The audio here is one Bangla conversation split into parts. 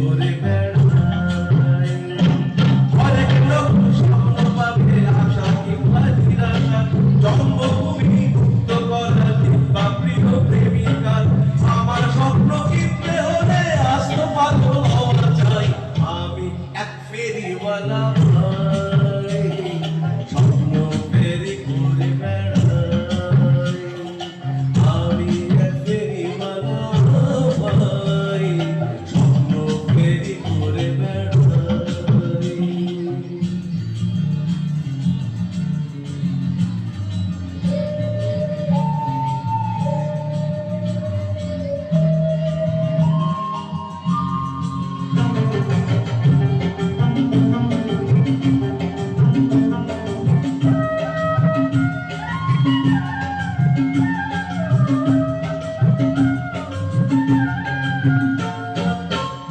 ঘুরে বেড়াই। অনেক লোক স্বপ্ন পাবে আশা কিংবা নিরাশা, জন্মভূমি মুক্ত করা কিংবা প্রিয় প্রেমিকা। আমার স্বপ্ন কিনতে হলে আস্ত পাগল হওয়া চাই, আমি এক ফেরিওয়ালা ভাই, স্বপ্ন ফেরি ঘুরে বেড়াই। আমি এক ফেরিওয়ালা ভাই, স্বপ্ন ফেরি ঘুরে বেড়াই।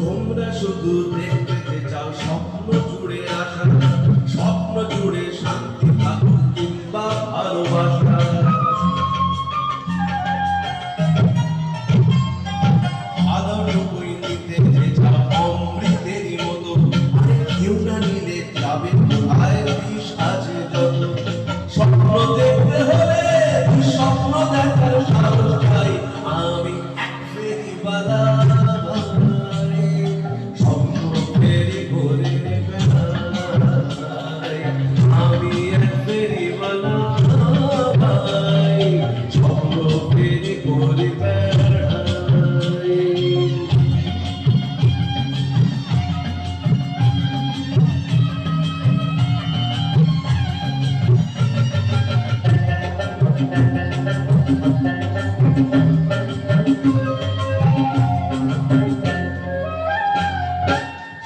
তোমরা শুধু দেখতে চাও স্বপ্ন জুড়ে আশা, স্বপ্ন জুড়ে শান্তি থাকুক কিংবা ভালোবাসা। আলোটুকুই নিতে চাও অমৃতেরই মতো, আরে কেউ না নিলে যাবে কোথায় বিষ আছে যত। স্বপ্ন দেখতে হলে স্বপ্ন দেখার সাহস চাই, আমি এক ফেরিওয়ালা ভাই, স্বপ্ন ফেরি ঘুরে বেড়াই। আমি এক ফেরিওয়ালা ভাই, স্বপ্ন ফেরি ঘুরে বেড়াই।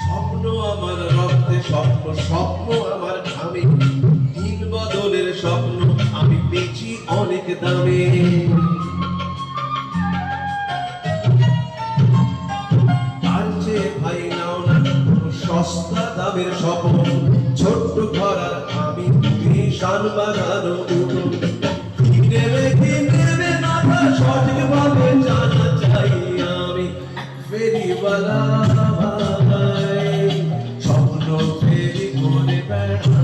স্বপ্ন আমার রক্তে, স্বপ্ন স্বপ্ন আমার ঘামে, দিন বদলের স্বপ্ন আমি পেয়েছি অনেক দামে। তার চেয়ে ভাই নাও না কোনো সস্তা দামের স্বপ্ন, ছোট্ট ঘরার আমি ভীষণ বাজানো উঠোন। কিনেবে মাথা সঠিকভাবে জানা চাই, আমি এক ফেরিওয়ালা ভাই, স্বপ্ন ফেরি ঘুরে বেড়াই।